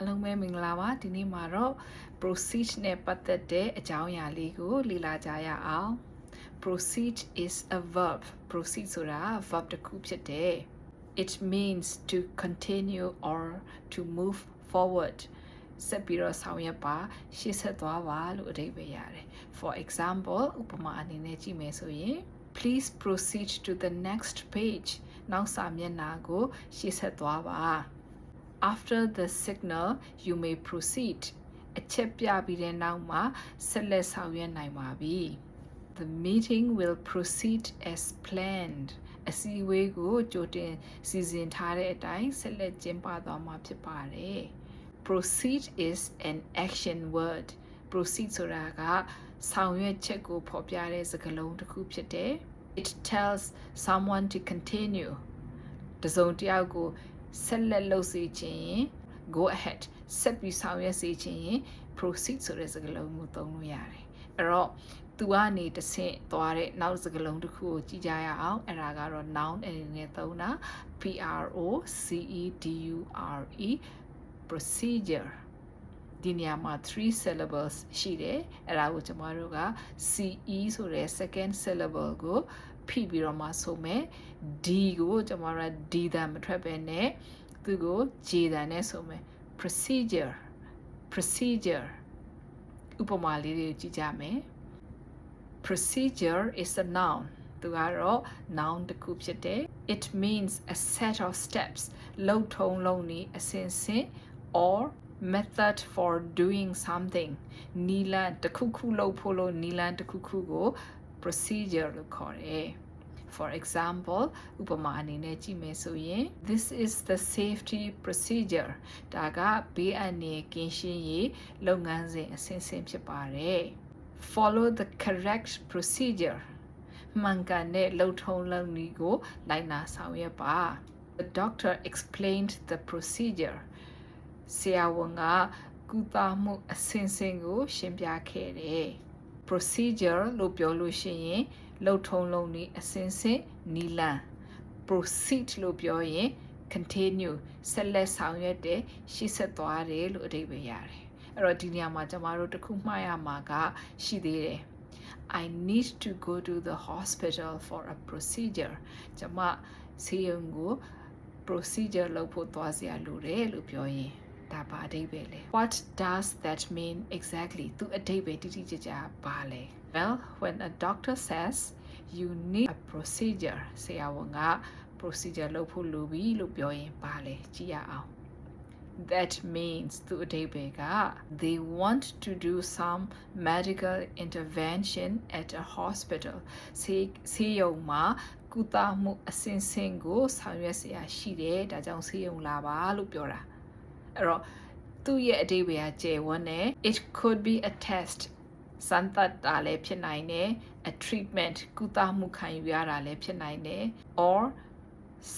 အလုံးမဲမင်္ဂလာပါဒီနေ့မှာတော့ proceed နဲ့ပတ်သက်တဲ့အကြောင်းအရာလေးကိုလေ့လာကြရအောင် proceed is a verb proceed ဆိုတာ verb တစ်ခုဖြစ်တယ် it means to continue or to move forward ဆက်ပြီးတော့ဆောင်ရွက်ပါရှေ့ဆက်သွားပါလို့အဓိပ္ပာယ်ရတယ် for example ဥပမာအနေနဲ့ကြည့်မယ်ဆိုရင် please proceed to the next page နောက်စာမျက်နှာကိုရှေ့ဆက်သွားပါAfter the signal, you may proceed. အချက်ပြပြီးတဲ့နောက်မှာဆက်လက်ဆောင်ရွက်နိုင်ပါပြီ The meeting will proceed as planned. အစည်းအဝေးကိုကြိုတင်စီစဉ်ထားတဲ့အတိုင်းဆက်လက်ကျင်းပသွားမှာဖြစ်ပါတယ် Proceed is an action word. Proceed ဆိုတာကဆောင်ရွက်ချက်ကိုဖော်ပြတဲ့စကားလုံးတစ်ခုဖြစ်တယ် It tells someone to continue. တစ်စုံတစ်ယောက်ကိုဆက်လက်လုပ်စေခြင်း go ahead ဆက်ပြီးဆောင်ရွက်စေခြင်း proceed ဆိုတဲ့စကားလုံးကိုသုံးလို့ရတယ်အဲ့တော့သူကနေတဆင့်သွားတဲ့နောက်စကားလုံးတစ်ခုကိုကြည့်ကြရအောင်အဲ့ဒါကတော့ noun အနေနဲ့သုံးတာ procedure procedure ဒီနေရာမှာ3 syllables ရှိတယ်အဲ့ဒါကိုကျွန်တော်တို့က ce ဆိုတဲ့ second syllable ကိုဖိပြီးတော့မှဆိုမယ် D ကိုကျွန်တော်တို့ D တန်မထွက်ပဲနဲ့သူကို J တန်နဲ့ဆိုမယ် procedure ဥပမာလေးတွေကြည့်ကြမယ် procedure is a noun သူကတော့ noun တစ်ခုဖြစ်တယ် it means a set of steps လုပ်ထုံးလုပ်နည်းအစဉ်စဉ် or method for doing something နီလန်တစ်ခုခုလုပ်ဖို့လို့နီလန်တစ်ခုခုကိုprocedure လို့ခေါ်တယ် For example ဥပမာအနေနဲ့ကြည့်မယ်ဆိုရင် This is the safety procedure ဒါကဘေးအန္တရာယ်ကင်းရှင်းရေးလုပ်ငန်းစဉ်အစဉ်စဉ်ဖြစ်ပါတယ် Follow the correct procedure မှန်ကန်တဲ့လုပ်ထုံးလုပ်နည်းကိုလိုက်နာဆောင်ရွက်ပါ The doctor explained the procedure ဆရာဝန်ကကုသမှုအစဉ်စဉ်ကိုရှင်းပြခဲ့တယ် procedure လို့ပြောလို့ရှိရင်လှုပ်ထုံးလုံးနည်းအစဉ်စဉ်နီလန် proceed လို့ပြောရင် continue ဆက်လက်ဆောင်ရွက်တဲ့ရှေ့ဆက်သွားတယ်လို့အဓိပ္ပာယ်ရတယ်အဲ့တော့ဒီနေရာမှာကျွန်တော်တို့တစ်ခုမှားရမှာကရှိသေးတယ် I need to go to the hospital for a procedure ကျွန်မဆေးရုံကို procedure လုပ်ဖို့သွားစရာလိုတယ်လို့ပြောရင်ဒါပါအဓိပ္ပာယ်လဲ What does that mean exactly သူအဓိပ္ပာယ်တိတိကျကျပါလဲ Well when a doctor says you need a procedure ဆရာဝန်က procedure လုပ်ဖို့လိုပြီလို့ပြောရင်ပါလဲကြည့်ရအောင် That means သူအဓိပ္ပာယ်က they want to do some medical intervention at a hospital ဆေးရုံမှာကုသမှုအစဉ်စဉ်ကိုဆောင်ရွက်เสียရှိတယ်ဒါကြောင့်ဆေးရုံလာပါလို့ပြောတာအဲ့တော့သူ့ရဲ့အဓိပ္ပာယ်ကကျယ်ဝန်းတယ် it could be a test စမ်းသပ်တာလည်းဖြစ်နိုင်တယ် a treatment ကုသမှုခံယူရတာလည်းဖြစ်နိုင်တယ် or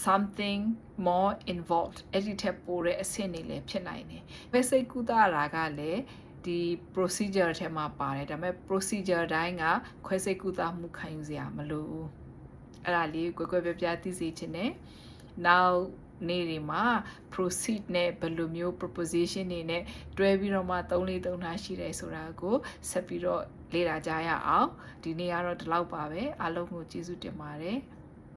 something more involved အဲ့ဒီထက်ပိုတဲ့အဆင့်တွေလည်းဖြစ်နိုင်တယ်ပဲစိတ်ကုသတာကလည်းဒီ procedure ထဲမှာပါတယ်ဒါပေမဲ့ procedure တိုင်းကခွဲစိတ်ကုသမှုခံယူစရာမလိုဘူးအဲ့ဒါလေးကွယ်ကွယ်ပြပြသိစေချင်တယ် now နေ့တွေမှာ proceed နဲ့ဘယ်လိုမျိုး proposition တွေနဲ့တွဲပြီးတော့မှ3-4-3ထားရှိတယ်ဆိုတာကိုဆက်ပြီးတော့လေ့လာကြရအောင်ဒီနေ့ကတော့ဒီလောက်ပါပဲအားလုံးကိုကျေးဇူးတင်ပါတယ်